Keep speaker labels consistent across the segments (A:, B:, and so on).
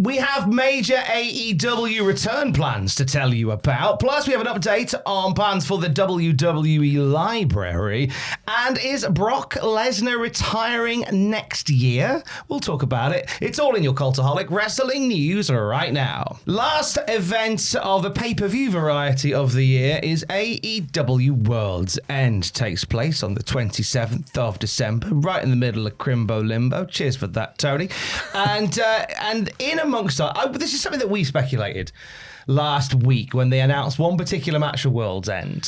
A: We have major AEW return plans to tell you about. Plus, we have an update on plans for the WWE library. And is Brock Lesnar retiring next year? We'll talk about it. It's all in your Cultaholic wrestling news right now. Last event of the pay-per-view variety of the year is AEW World's End. Takes place on the 27th of December, right in the middle of Crimbo Limbo. Cheers for that, Tony. And in amongst that, this is something that we speculated last week when they announced one particular match of World's End,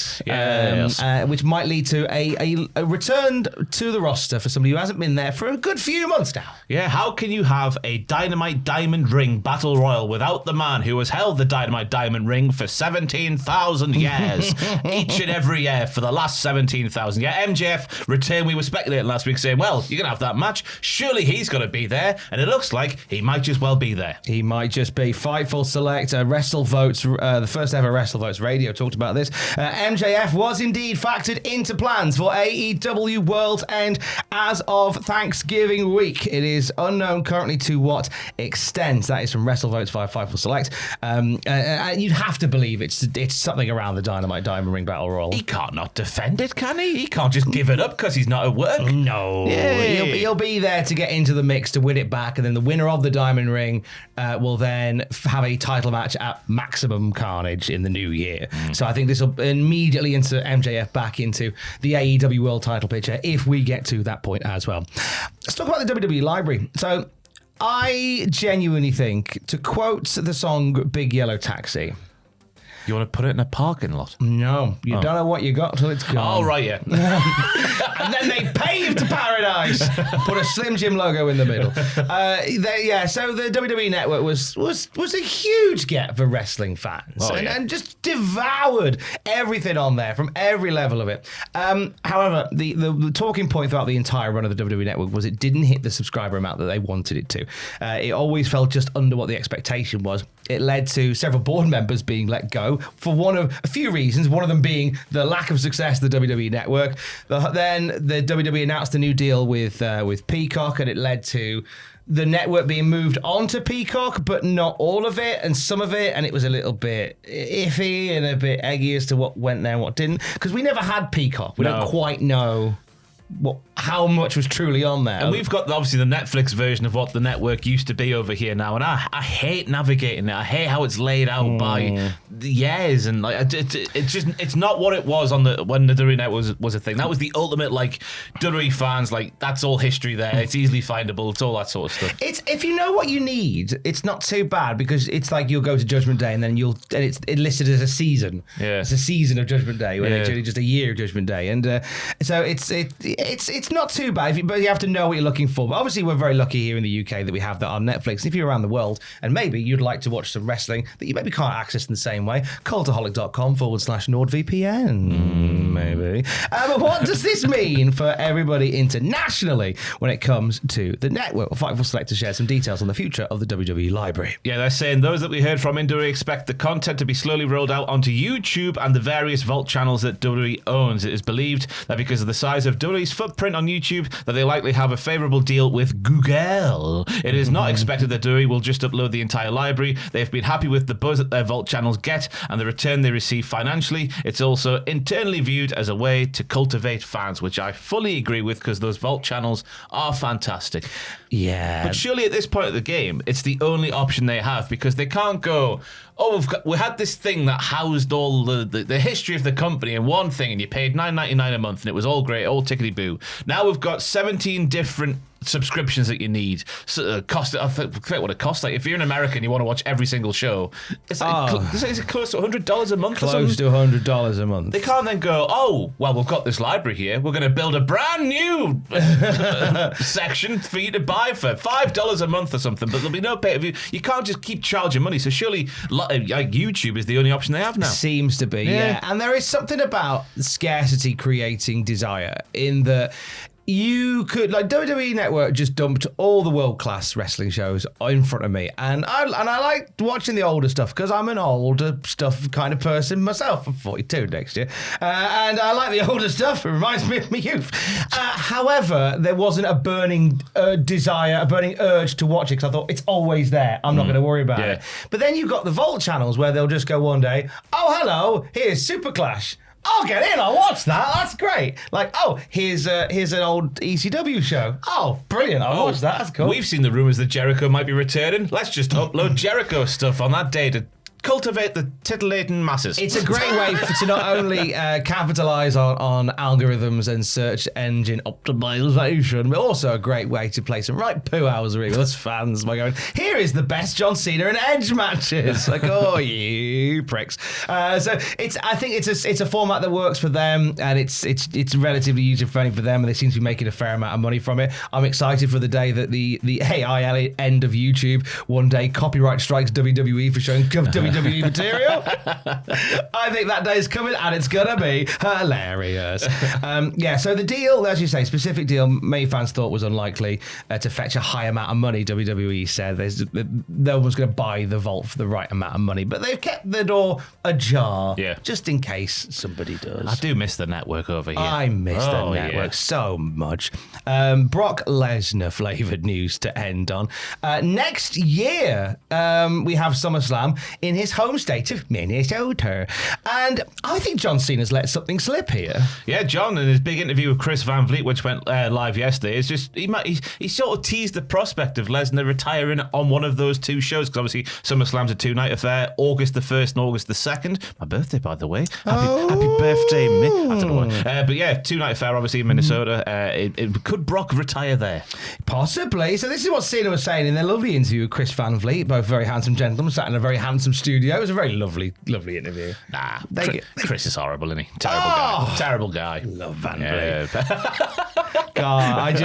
A: which might lead to a return to the roster for somebody who hasn't been there for a good few months now.
B: Yeah, how can you have a Dynamite Diamond Ring Battle Royal without the man who has held the Dynamite Diamond Ring for 17,000 years, each and every year for the last 17,000? Yeah, MJF returned. We were speculating last week saying, well, you're going to have that match. Surely he's going to be there. And it looks like he might just well be there.
A: He might just be. Fightful Select, Wrestle Votes, the first ever Wrestle Votes Radio talked about this. MJF was indeed factored into plans for AEW World's End as of Thanksgiving week. It is unknown currently to what extent. That is from Wrestle Votes via Fightful Select. And you'd have to believe it's something around the Dynamite Diamond Ring Battle Royal.
B: He can't not defend it, can he? He can't just give it up because he's not at work.
A: No. He'll be there to get into the mix to win it back, and then the winner of the Diamond Ring will then have a title match at Maximum Carnage in the new year. So I think this will immediately insert MJF back into the AEW World title picture if we get to that point as well. Let's talk about the WWE library. So I genuinely think, to quote the song Big Yellow Taxi,
B: you want to put it in a parking lot?
A: No, you don't know what you got till it's gone.
B: Oh, right, yeah.
A: And then they paved paradise. Put a Slim Jim logo in the middle. So the WWE Network was a huge get for wrestling fans, and just devoured everything on there from every level of it. However, the talking point throughout the entire run of the WWE Network was it didn't hit the subscriber amount that they wanted it to. It always fell just under what the expectation was. It led to several board members being let go for one of a few reasons, one of them being the lack of success of the WWE Network. Then the WWE announced a new deal with Peacock, and it led to the network being moved onto Peacock, but not all of it, and some of it, and it was a little bit iffy and a bit eggy as to what went there and what didn't, because we never had Peacock. We don't quite know how much was truly on there.
B: And we've got obviously the Netflix version of what the network used to be over here now, and I hate navigating it. I hate how it's laid out by the years, and like it's not what it was on when the WWE Network was a thing. That was the ultimate, like, WWE fans, like, that's all history there. It's easily findable. It's all that sort of stuff.
A: It's if you know what you need, it's not too bad, because it's like you'll go to Judgment Day and then it's listed as a season. Yeah, it's a season of Judgment Day when it's only just a year of Judgment Day, and so it's not too bad, but you have to know what you're looking for. But obviously, we're very lucky here in the UK that we have that on Netflix. If you're around the world and maybe you'd like to watch some wrestling that you maybe can't access in the same way, cultaholic.com/NordVPN, maybe. But what does this mean for everybody internationally when it comes to the network? Fightful Select to share some details on the future of the WWE library.
B: Yeah, they're saying those that we heard from in WWE expect the content to be slowly rolled out onto YouTube and the various Vault channels that WWE owns. It is believed that because of the size of WWE's footprint on YouTube, that they likely have a favourable deal with Google. It is not expected that WWE will just upload the entire library. They've been happy with the buzz that their Vault channels get and the return they receive financially. It's also internally viewed as a way to cultivate fans, which I fully agree with, because those Vault channels are fantastic.
A: Yeah.
B: But surely at this point of the game, it's the only option they have, because they can't go, we had this thing that housed all the history of the company in one thing, and you paid $9.99 a month, and it was all great, all tickety-boo. Now we've got 17 different subscriptions that you need. So, I forget what it costs. Like, if you're in America and you want to watch every single show, is it close to $100 a month?
A: Close to $100 a month.
B: They can't then go, we've got this library here. We're going to build a brand new section for you to buy for $5 a month or something, but there'll be no pay-per-view. You can't just keep charging money. So surely, like, YouTube is the only option they have now.
A: Seems to be, yeah. And there is something about scarcity creating desire, in that you could, like, WWE Network just dumped all the world-class wrestling shows in front of me, and I liked watching the older stuff because I'm an older stuff kind of person myself. I'm 42 next year, and I like the older stuff. It reminds me of my youth. However, there wasn't a burning desire, a burning urge to watch it because I thought it's always there. I'm not going to worry about it. But then you've got the Vault channels where they'll just go one day, oh, hello, here's Super Clash. I'll get in. I'll watch that. That's great. Like, oh, here's an old ECW show. Oh, brilliant. I'll watch that. That's cool.
B: We've seen the rumours that Jericho might be returning. Let's just upload Jericho stuff on that day to cultivate the titillating masses.
A: It's a great way to not only capitalise on algorithms and search engine optimization, but also a great way to play some right poo hours with us fans by going, here is the best John Cena and Edge matches. Like, oh, you pricks. So I think it's a format that works for them, and it's relatively user-friendly for them, and they seem to be making a fair amount of money from it. I'm excited for the day that the AI end of YouTube one day copyright strikes WWE for showing WWE material. I think that day is coming, and it's gonna be hilarious. So the deal, as you say, specific deal, many fans thought was unlikely to fetch a high amount of money. WWE said no one's going to buy the Vault for the right amount of money, but they've kept the door ajar, just in case somebody does.
B: I do miss the network over here.
A: I miss the network so much. Brock Lesnar flavoured news to end on. Next year, we have SummerSlam in his home state of Minnesota. And I think John Cena's let something slip here.
B: Yeah, John, in his big interview with Chris Van Vliet, which went live yesterday, is just he sort of teased the prospect of Lesnar retiring on one of those two shows, because obviously SummerSlam's a two-night affair, August the 1st and August the 2nd. My birthday, by the way. Happy birthday, me. I don't know what. But yeah, two-night affair, obviously, in Minnesota. Could Brock retire there?
A: Possibly. So this is what Cena was saying in their lovely interview with Chris Van Vliet, both very handsome gentlemen, sat in a very handsome studio. It was a very lovely interview.
B: Nah, Chris is horrible, isn't he? Terrible guy.
A: Love Van Vliet. God,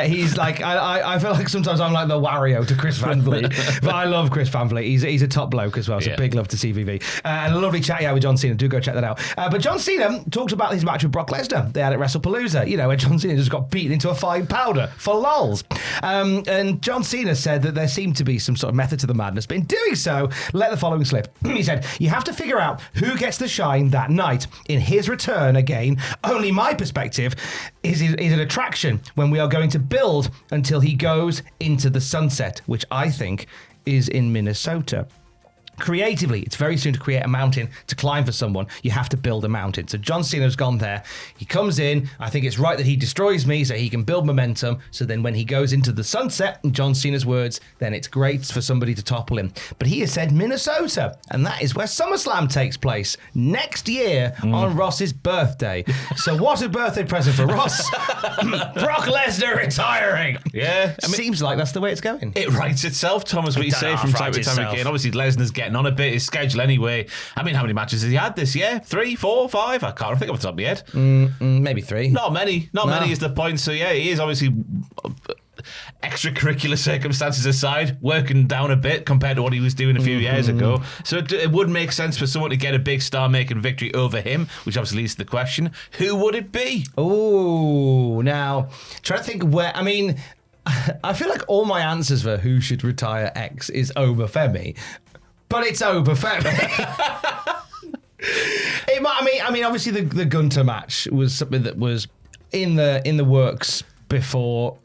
A: he's like, I feel like sometimes I'm like the Wario to Chris Van Vliet, but I love Chris Van Vliet. He's a top bloke as well, so big love to CVV. And a lovely chat with John Cena. Do go check that out. But John Cena talked about his match with Brock Lesnar. They had at WrestlePalooza, where John Cena just got beaten into a fine powder for lols. And John Cena said that there seemed to be some sort of method to the madness, but in doing so, let the following slip. He said, you have to figure out who gets the shine that night. In his return, again, only my perspective is an attraction when we are going to build until he goes into the sunset, which I think is in Minnesota. Creatively, it's very soon to create a mountain to climb for someone. You have to build a mountain. So John Cena's gone there. He comes in. I think it's right that he destroys me so he can build momentum. So then when he goes into the sunset, in John Cena's words, then it's great for somebody to topple him. But he has said Minnesota, and that is where SummerSlam takes place next year on Ross's birthday. So what a birthday present for Ross. Brock Lesnar retiring.
B: Yeah.
A: Seems like that's the way it's going.
B: It writes itself, Thomas, what you say from time to time again. Obviously, Lesnar's getting on a bit, his schedule anyway. I mean, how many matches has he had this year? 3, 4, 5? I can't think off the top of my head.
A: Maybe 3.
B: Not many is the point. So yeah, he is obviously, extracurricular circumstances aside, working down a bit compared to what he was doing a few years ago. So it would make sense for someone to get a big star-making victory over him, which obviously leads to the question, who would it be?
A: Oh, now, trying to think where, I mean, I feel like all my answers for who should retire X is Obafemi. But it's Obafemi. I mean, obviously the Gunter match was something that was in the works before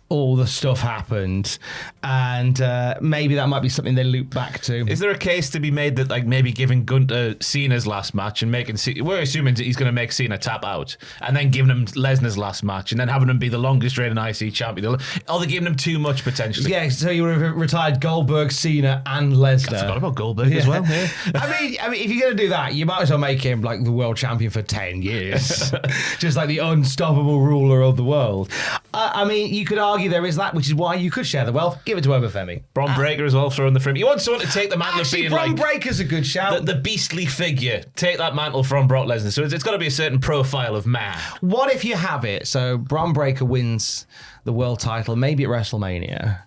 A: all the stuff happened, and maybe that might be something they loop back to.
B: Is there a case to be made that, like, maybe giving Gunter Cena's last match and making we're assuming that he's going to make Cena tap out, and then giving him Lesnar's last match, and then having him be the longest reigning IC champion? Are they giving him too much potentially?
A: Yeah, so you would have retired Goldberg, Cena, and Lesnar.
B: I forgot about Goldberg as well. Yeah.
A: I mean, if you're going to do that, you might as well make him like the world champion for 10 years, just like the unstoppable ruler of the world. I mean, you could argue there is that, which is why you could share the wealth. Give it to Obafemi.
B: Braun Breaker as well, throwing the frame. You want someone to take the mantle of being
A: Braun Breaker's a good shout.
B: The beastly figure. Take that mantle from Brock Lesnar. So it's got to be a certain profile of man.
A: What if you have it? So Braun Breaker wins the world title, maybe at WrestleMania.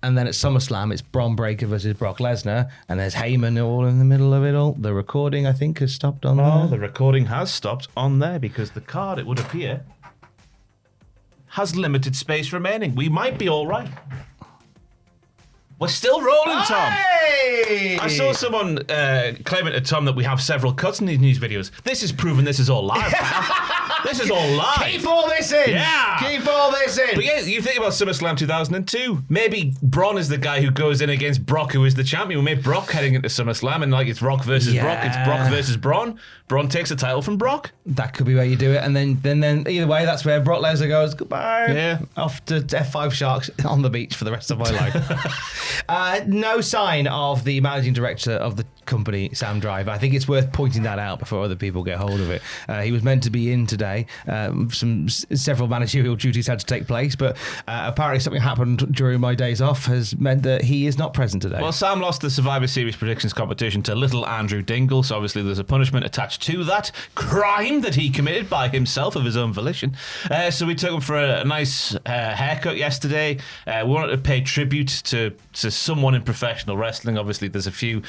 A: And then at SummerSlam, it's Braun Breaker versus Brock Lesnar. And there's Heyman all in the middle of it all. The recording, I think, has stopped on there.
B: The recording has stopped on there because the card, it would appear, has limited space remaining. We might be all right. We're still rolling, Tom.
A: Hey!
B: I saw someone claiming to Tom that we have several cuts in these news videos. This is proving this is all live, pal. This is all live.
A: Keep all this in.
B: Yeah.
A: Keep all this in.
B: But yeah, you think about SummerSlam 2002. Maybe Braun is the guy who goes in against Brock, who is the champion. We made Brock heading into SummerSlam, and like it's Brock versus Brock. It's Brock versus Braun. Braun takes the title from Brock.
A: That could be where you do it, and then either way, that's where Brock Lesnar goes goodbye.
B: Yeah.
A: Off to F5 Sharks on the beach for the rest of my life. No sign of the managing director of the company, Sam Driver. I think it's worth pointing that out before other people get hold of it. He was meant to be in today. Several managerial duties had to take place, but apparently something happened during my days off has meant that he is not present today.
B: Well, Sam lost the Survivor Series predictions competition to little Andrew Dingle, so obviously there's a punishment attached to that crime that he committed by himself of his own volition. So we took him for a nice haircut yesterday. We wanted to pay tribute to someone in professional wrestling. Obviously, there's a few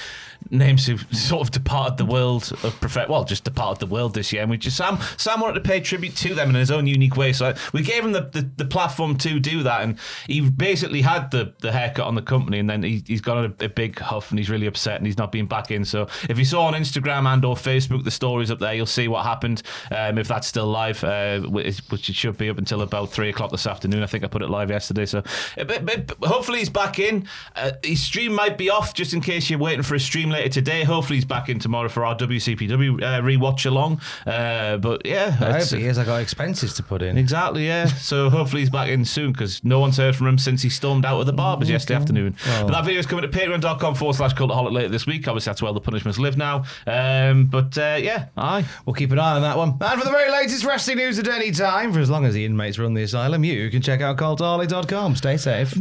B: names who sort of departed the world of just departed the world this year, and Sam wanted to pay tribute to them in his own unique way. So we gave him the platform to do that, and he basically had the haircut on the company, and then he's got a big huff, and he's really upset, and he's not been back in. So if you saw on Instagram and or Facebook the stories up there, you'll see what happened. If that's still live, which it should be up until about 3:00 this afternoon. I think I put it live yesterday. So but hopefully he's back in. His stream might be off, just in case you're waiting for a stream later today. Hopefully he's back in tomorrow for our WCPW rewatch along. But yeah,
A: I hope he is. I got expenses to put in.
B: Exactly, yeah. So hopefully he's back in soon, because no one's heard from him since he stormed out of the barbers yesterday afternoon. But that video is coming to patreon.com/cultaholic later this week. Obviously that's where all the punishments live now. Yeah, aye.
A: We'll keep an eye on that one. And for the very latest wrestling news at any time, for as long as the inmates run the asylum, you can check out cultaholic.com. Stay safe.